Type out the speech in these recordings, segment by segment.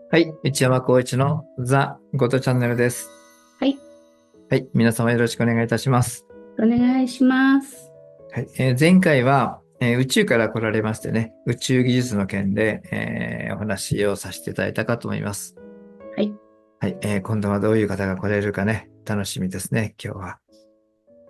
はい、内山光一のザ・ゴトチャンネルです。はい、はい、皆様よろしくお願いいたします。お願いします。はい、前回は、宇宙から来られましてね、宇宙技術の件で、お話をさせていただいたかと思います。はい、はい、今度はどういう方が来られるかね、楽しみですね、今日は。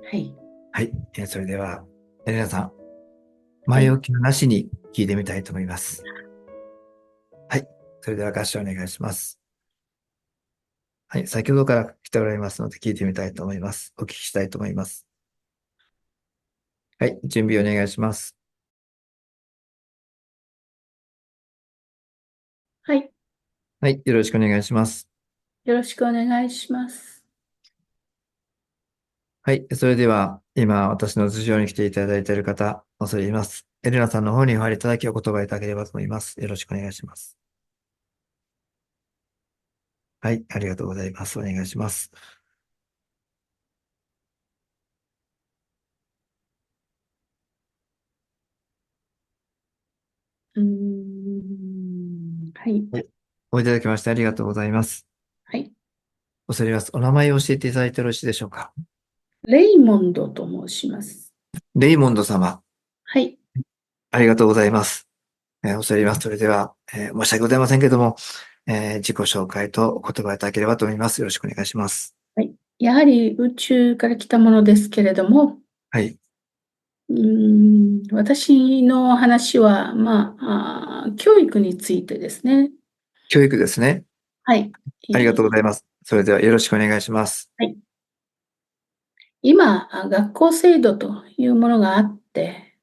はい、はい、それでは、エレナさん、はい、前置きのなしに聞いてみたいと思います。はい、それでは合唱お願いします。はい、先ほどから来ておられますので聞いてみたいと思います。お聞きしたいと思います。はい、準備お願いします。はい、はい、よろしくお願いします。よろしくお願いします。はい、それでは、今、私の頭上に来ていただいている方、恐れ入ります。エレナさんの方にお入りいただきお言葉いただければと思います。よろしくお願いします。はい、ありがとうございます。お願いします。はい、はい、おいただきましてありがとうございます。はい。恐れ入ります。お名前を教えていただいてよろしいでしょうか。レイモンドと申します。レイモンド様、はい、ありがとうございます。恐れ入ります。それでは、申し訳ございませんけども、自己紹介とお言葉いただければと思います。よろしくお願いします。はい。やはり宇宙から来たものですけれども、はい。私の話は、教育についてですね。教育ですね。はい。ありがとうごいざいます。それではよろしくお願いします。はい。今、学校制度というものがあって、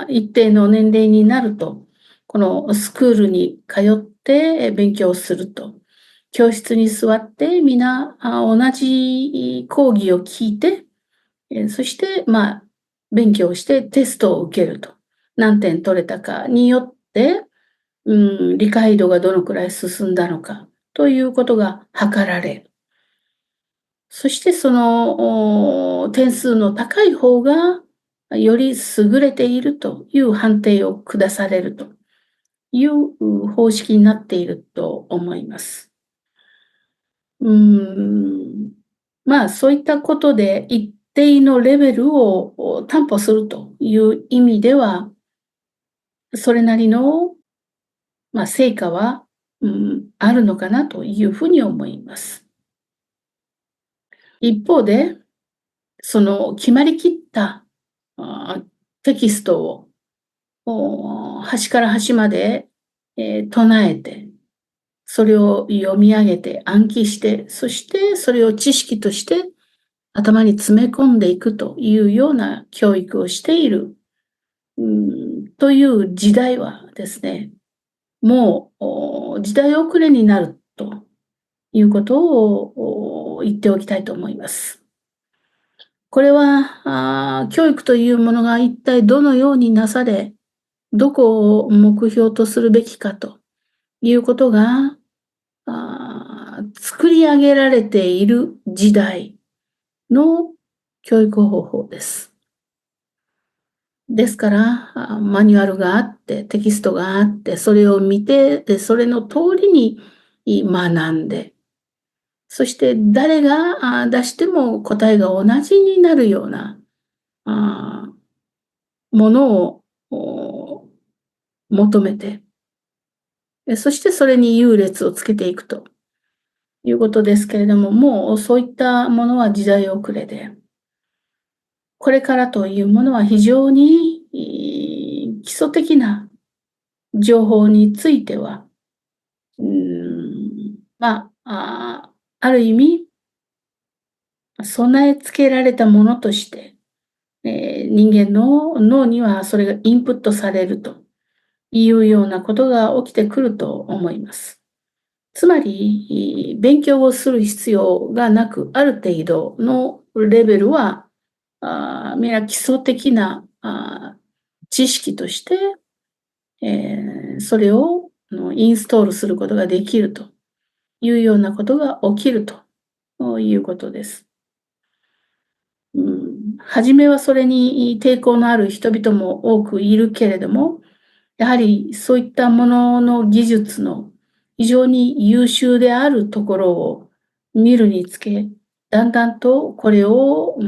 一定の年齢になると、このスクールに通って勉強すると。教室に座って皆同じ講義を聞いて、そして、勉強してテストを受けると。何点取れたかによって、理解度がどのくらい進んだのかということが測られる。そしてその点数の高い方がより優れているという判定を下されるという方式になっていると思います。そういったことで一定のレベルを担保するという意味では、それなりの、成果は、あるのかなというふうに思います。一方で、その決まりきったテキストを端から端まで、唱えて、それを読み上げて暗記して、そしてそれを知識として頭に詰め込んでいくというような教育をしている、という時代はですね、もう時代遅れになるということを言っておきたいと思います。これは、教育というものが一体どのようになされ、どこを目標とするべきかということが、作り上げられている時代の教育方法です。ですから、マニュアルがあって、テキストがあって、それを見て、で、それの通りに学んで、そして誰が出しても答えが同じになるようなものを求めて、そしてそれに優劣をつけていくということですけれども、もうそういったものは時代遅れで、これからというものは非常に基礎的な情報については、ある意味、備え付けられたものとして、人間の脳にはそれがインプットされるというようなことが起きてくると思います。つまり、勉強をする必要がなく、ある程度のレベルは、皆基礎的な知識として、それをインストールすることができるというようなことが起きるということです。初めはそれに抵抗のある人々も多くいるけれども、やはりそういったものの技術の非常に優秀であるところを見るにつけ、だんだんとこれを、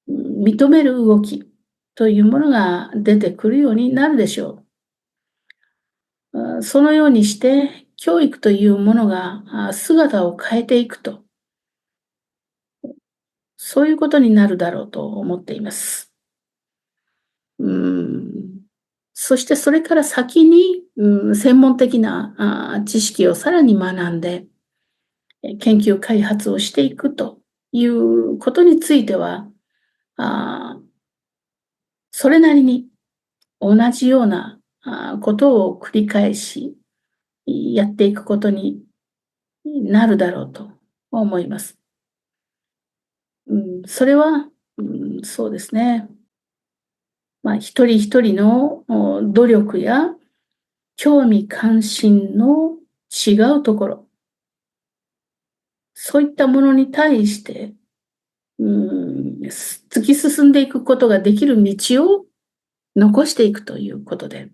認める動きというものが出てくるようになるでしょう。そのようにして、教育というものが姿を変えていくと、そういうことになるだろうと思っています。そしてそれから先に、専門的な知識をさらに学んで、研究開発をしていくということについては、それなりに同じようなことを繰り返しやっていくことになるだろうと思います。それは、そうですね。一人一人の努力や興味関心の違うところ、そういったものに対して、突き進んでいくことができる道を残していくということで、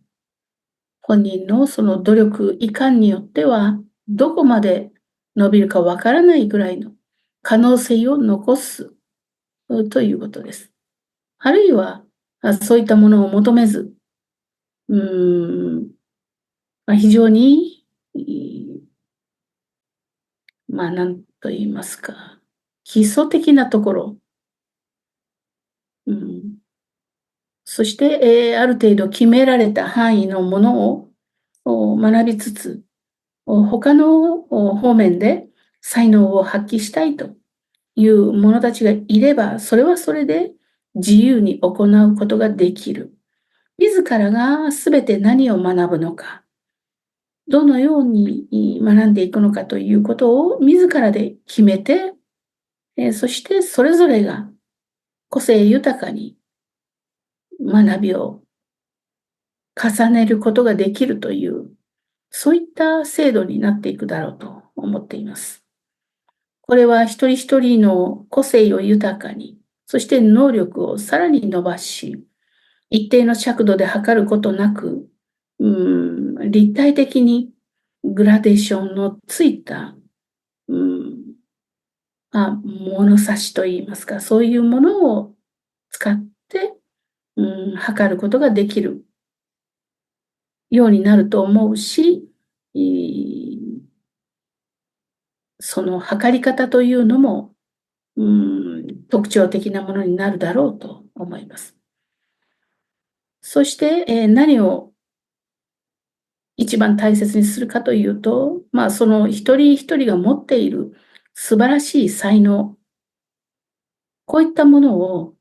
本人のその努力いかんによっては、どこまで伸びるかわからないぐらいの可能性を残すということです。あるいは、そういったものを求めず、非常に、なんと言いますか、基礎的なところ、そして、ある程度決められた範囲のものを学びつつ、他の方面で才能を発揮したいという者たちがいれば、それはそれで自由に行うことができる。自らが全て何を学ぶのか、どのように学んでいくのかということを自らで決めて、そしてそれぞれが個性豊かに学びを重ねることができるという、そういった制度になっていくだろうと思っています。これは一人一人の個性を豊かに、そして能力をさらに伸ばし、一定の尺度で測ることなく、立体的にグラデーションのついた、物差しといいますか、そういうものを使って、測ることができるようになると思うし、その測り方というのも、特徴的なものになるだろうと思います。そして、何を一番大切にするかというと、その一人一人が持っている素晴らしい才能、こういったものを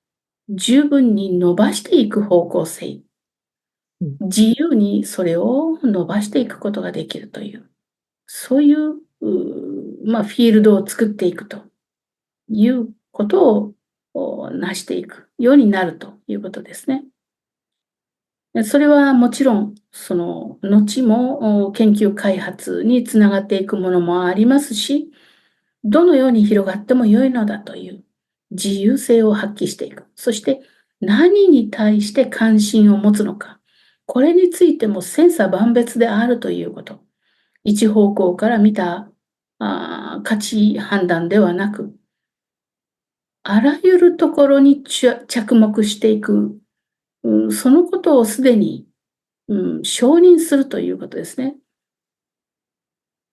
十分に伸ばしていく方向性、自由にそれを伸ばしていくことができるという、そういう、フィールドを作っていくということを成していくようになるということですね。それはもちろん、その後も研究開発につながっていくものもありますし、どのように広がっても良いのだという自由性を発揮していく。そして何に対して関心を持つのか。これについても千差万別であるということ。一方向から見た価値判断ではなく、あらゆるところに着目していく、そのことをすでに、承認するということですね。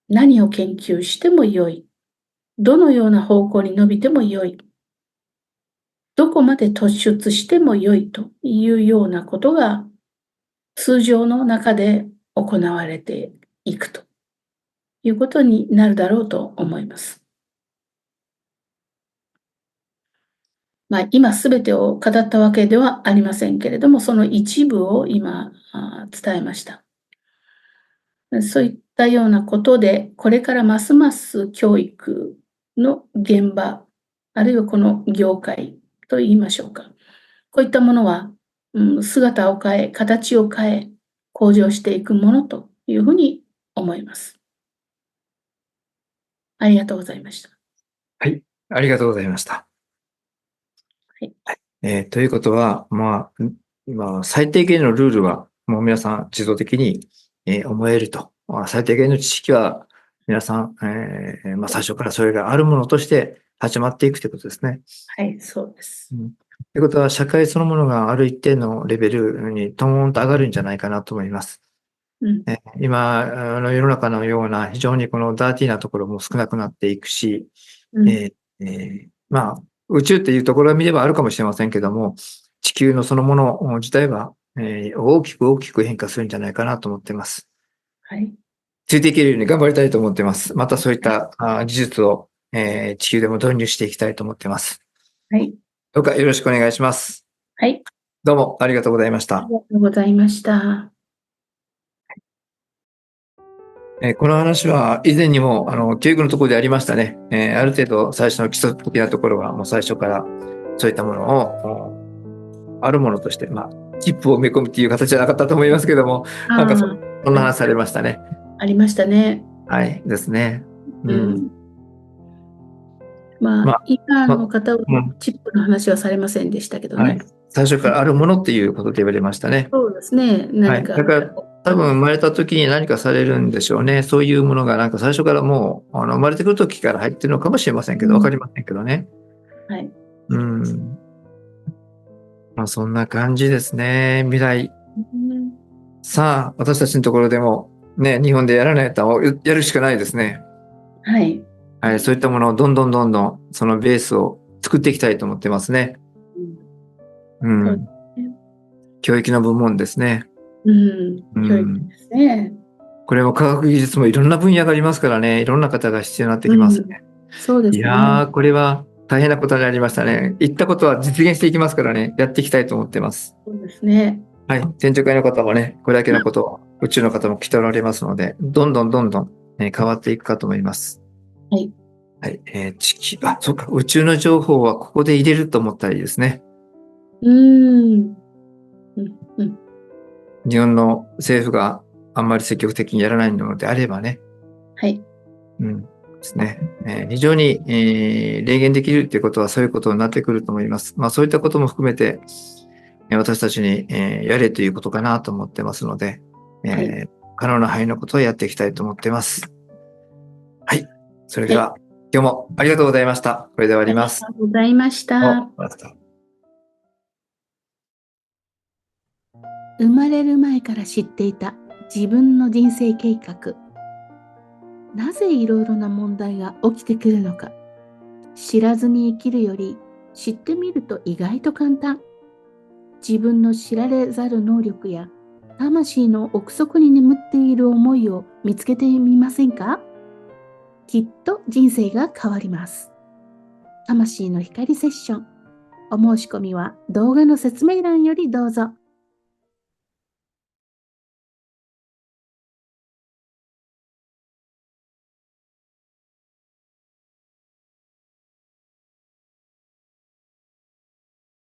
何を研究しても良い。どのような方向に伸びても良い。どこまで突出しても良いというようなことが通常の中で行われていくということになるだろうと思います。今すべてを語ったわけではありませんけれども、その一部を今伝えました。そういったようなことで、これからますます教育の現場、あるいはこの業界と言いましょうか。こういったものは、姿を変え、形を変え、向上していくものというふうに思います。ありがとうございました。はい、ありがとうございました。ということは、今、最低限のルールは、もう皆さん自動的に、思えると。最低限の知識は、皆さん、最初からそれがあるものとして始まっていくということですね。はい、そうです。ということは、社会そのものがある一定のレベルにトーンと上がるんじゃないかなと思います。今の世の中のような非常にこのダーティーなところも少なくなっていくし、宇宙っていうところを見ればあるかもしれませんけども、地球のそのもの自体は、大きく変化するんじゃないかなと思っています。はい。ついていけるように頑張りたいと思っています。またそういった技術を、地球でも導入していきたいと思っています。はい。どうかよろしくお願いします。はい。どうもありがとうございました。ありがとうございました。この話は以前にも教育のところでありましたね。ある程度最初の基礎的なところはもう最初からそういったものをあるものとして、チップを埋め込むっていう形じゃなかったと思いますけども、なんかそんな話されましたね。ありましたね。はいですね。今の方はチップの話はされませんでしたけどね。最初からあるものっていうことで言われましたね。そうですね。何か。だから多分生まれた時に何かされるんでしょうね。そういうものがなんか最初からもう生まれてくる時から入ってるのかもしれませんけど、わかりませんけどね。はい。そんな感じですね。未来。さあ、私たちのところでもね、日本でやらないとやるしかないですね。はい。はい、そういったものをどんどんそのベースを作っていきたいと思ってますね。教育の部門ですね。教育ですね。これも科学技術もいろんな分野がありますからね、いろんな方が必要になってきますね。そうですね。いやー、これは大変なことになりましたね。言ったことは実現していきますからね、やっていきたいと思ってます。そうですね。はい。展示会の方もね、これだけのことを、宇宙の方も来ておられますので、どんどん、変わっていくかと思います。はい。はい。そうか、宇宙の情報はここで入れると思ったらいいですね。日本の政府があんまり積極的にやらないのであればね。はい。ですね。非常に、霊言できるということはそういうことになってくると思います。そういったことも含めて、私たちに、やれということかなと思ってますので、可能な範囲のことをやっていきたいと思っています。はい。それでは、今日もありがとうございました。これで終わります。ありがとうございました。生まれる前から知っていた自分の人生計画。なぜいろいろな問題が起きてくるのか。知らずに生きるより知ってみると意外と簡単。自分の知られざる能力や魂の奥底に眠っている思いを見つけてみませんか？きっと人生が変わります。魂の光セッション。お申し込みは動画の説明欄よりどうぞ。